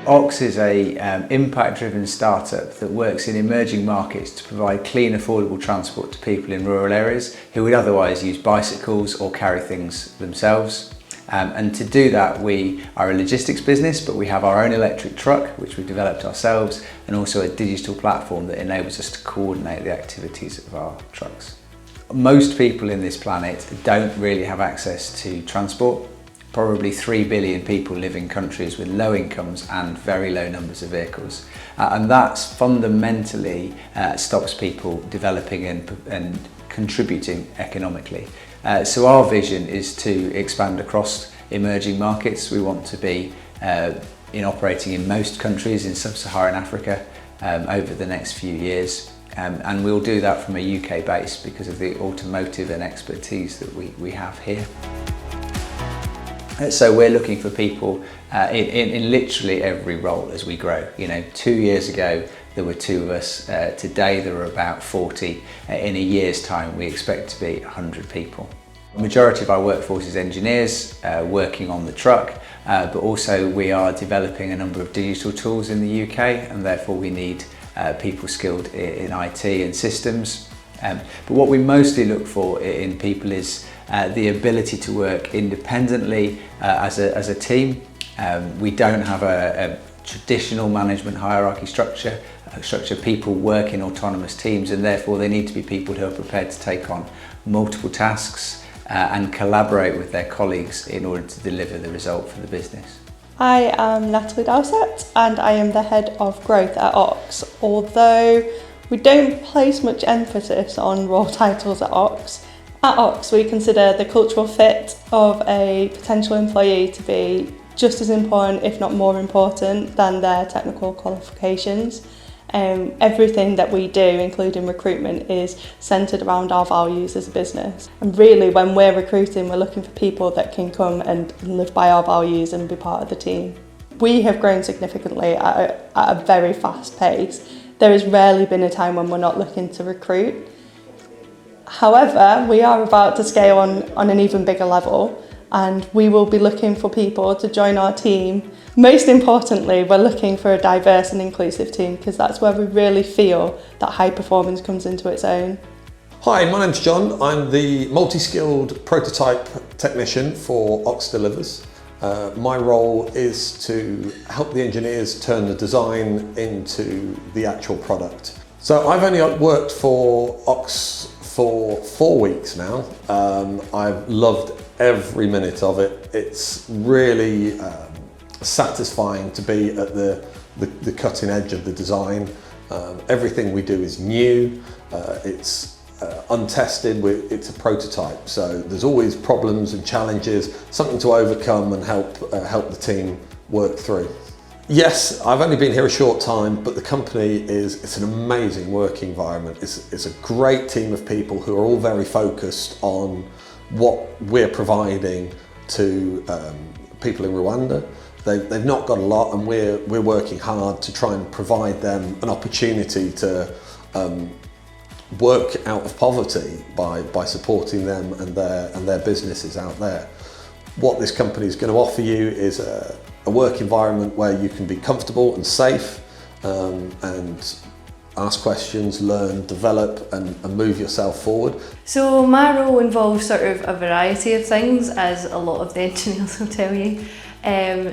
Ox is a impact-driven startup that works in emerging markets to provide clean, affordable transport to people in rural areas who would otherwise use bicycles or carry things themselves. And to do that, we are a logistics business, but we have our own electric truck, which we've developed ourselves, and also a digital platform that enables us to coordinate the activities of our trucks. Most people in this planet don't really have access to transport. Probably 3 billion people live in countries with low incomes and very low numbers of vehicles. And that's fundamentally stops people developing and contributing economically. So our vision is to expand across emerging markets. We want to be operating in most countries in sub-Saharan Africa over the next few years. And we'll do that from a UK base because of the automotive and expertise that we have here. So we're looking for people in literally every role as we grow. 2 years ago there were 2 of us. Today there are about 40. In a year's time we expect to be 100 people. The majority of our workforce is engineers working on the truck, but also we are developing a number of digital tools in the UK, and therefore we need people skilled in IT and systems. But what we mostly look for in people is the ability to work independently as a team. We don't have a traditional management hierarchy structure. People work in autonomous teams, and therefore they need to be people who are prepared to take on multiple tasks and collaborate with their colleagues in order to deliver the result for the business. I am Natalie Dowsett and I am the Head of Growth at Ox. Although we don't place much emphasis on role titles at Ox we consider the cultural fit of a potential employee to be just as important, if not more important, than their technical qualifications. Everything that we do, including recruitment, is centred around our values as a business. And really, when we're recruiting, we're looking for people that can come and live by our values and be part of the team. We have grown significantly at a very fast pace. There has rarely been a time when we're not looking to recruit. However, we are about to scale on an even bigger level, and we will be looking for people to join our team. Most importantly, we're looking for a diverse and inclusive team because that's where we really feel that high performance comes into its own. Hi, my name's John. I'm the multi-skilled prototype technician for Ox Delivers. My role is to help the engineers turn the design into the actual product. So I've only worked for Ox for 4 weeks now. I've loved every minute of it. It's really satisfying to be at the cutting edge of the design. Everything we do is new. It's untested. It's a prototype, so there's always problems and challenges, something to overcome and help the team work through. Yes, I've only been here a short time, but the company it's an amazing work environment. It's a great team of people who are all very focused on what we're providing to people in Rwanda. They've not got a lot, and we're working hard to try and provide them an opportunity to work out of poverty by supporting them and their businesses out there. What this company is going to offer you is a work environment where you can be comfortable and safe and ask questions, learn, develop and move yourself forward. So my role involves sort of a variety of things, as a lot of the engineers will tell you.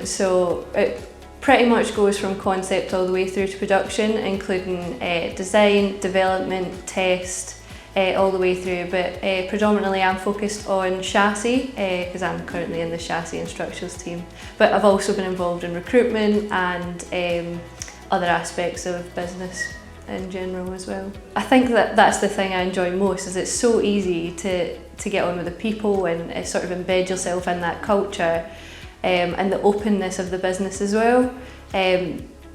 So it pretty much goes from concept all the way through to production, including design, development, test, all the way through, but predominantly I'm focused on chassis because I'm currently in the chassis and structures team, but I've also been involved in recruitment and other aspects of business in general as well. I think that's the thing I enjoy most, is it's so easy to get on with the people and sort of embed yourself in that culture, and the openness of the business as well.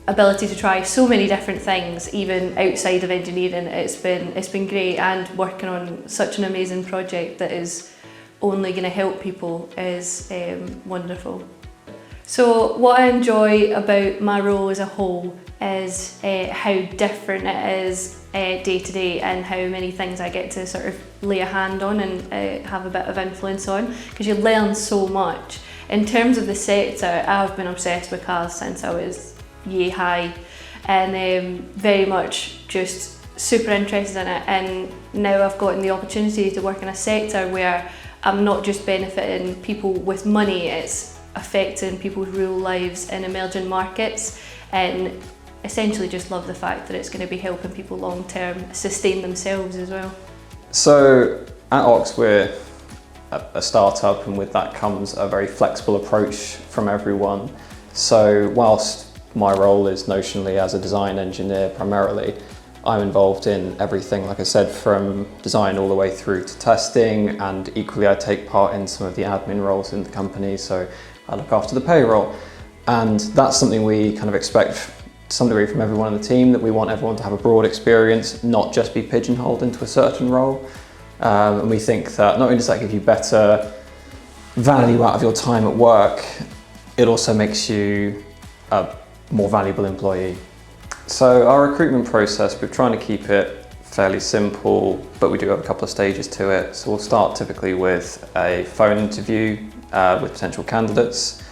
Ability to try so many different things, even outside of engineering. It's been great, and working on such an amazing project that is only going to help people is wonderful. So what I enjoy about my role as a whole is how different it is day to day, and how many things I get to sort of lay a hand on and have a bit of influence on, because you learn so much. In terms of the sector, I've been obsessed with cars since I was yay high, and very much just super interested in it. And now I've gotten the opportunity to work in a sector where I'm not just benefiting people with money, it's affecting people's real lives in emerging markets, and essentially just love the fact that it's going to be helping people long term sustain themselves as well. So at Ox we're a startup, and with that comes a very flexible approach from everyone. So whilst my role is notionally as a design engineer primarily, I'm involved in everything, like I said, from design all the way through to testing, and equally I take part in some of the admin roles in the company, so I look after the payroll. And that's something we kind of expect to some degree from everyone in the team, that we want everyone to have a broad experience, not just be pigeonholed into a certain role. And we think that not only does that give you better value out of your time at work, it also makes you a more valuable employee. So our recruitment process, we're trying to keep it fairly simple, but we do have a couple of stages to it. So we'll start typically with a phone interview with potential candidates,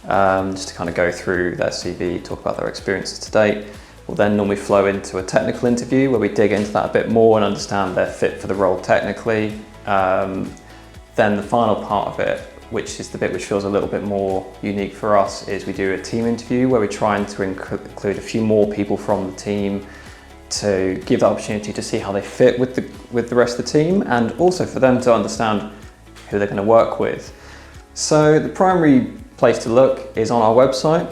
just to kind of go through their CV, talk about their experiences to date. We'll then normally flow into a technical interview where we dig into that a bit more and understand their fit for the role technically. Then the final part of it, which is the bit which feels a little bit more unique for us, is we do a team interview where we're trying to include a few more people from the team to give the opportunity to see how they fit with the rest of the team, and also for them to understand who they're going to work with. So the primary place to look is on our website,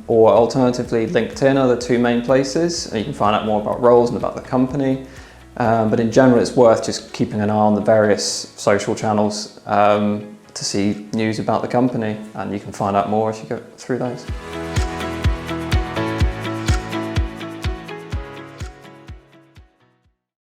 or alternatively LinkedIn are the two main places, and you can find out more about roles and about the company. But in general, it's worth just keeping an eye on the various social channels to see news about the company, and you can find out more as you go through those.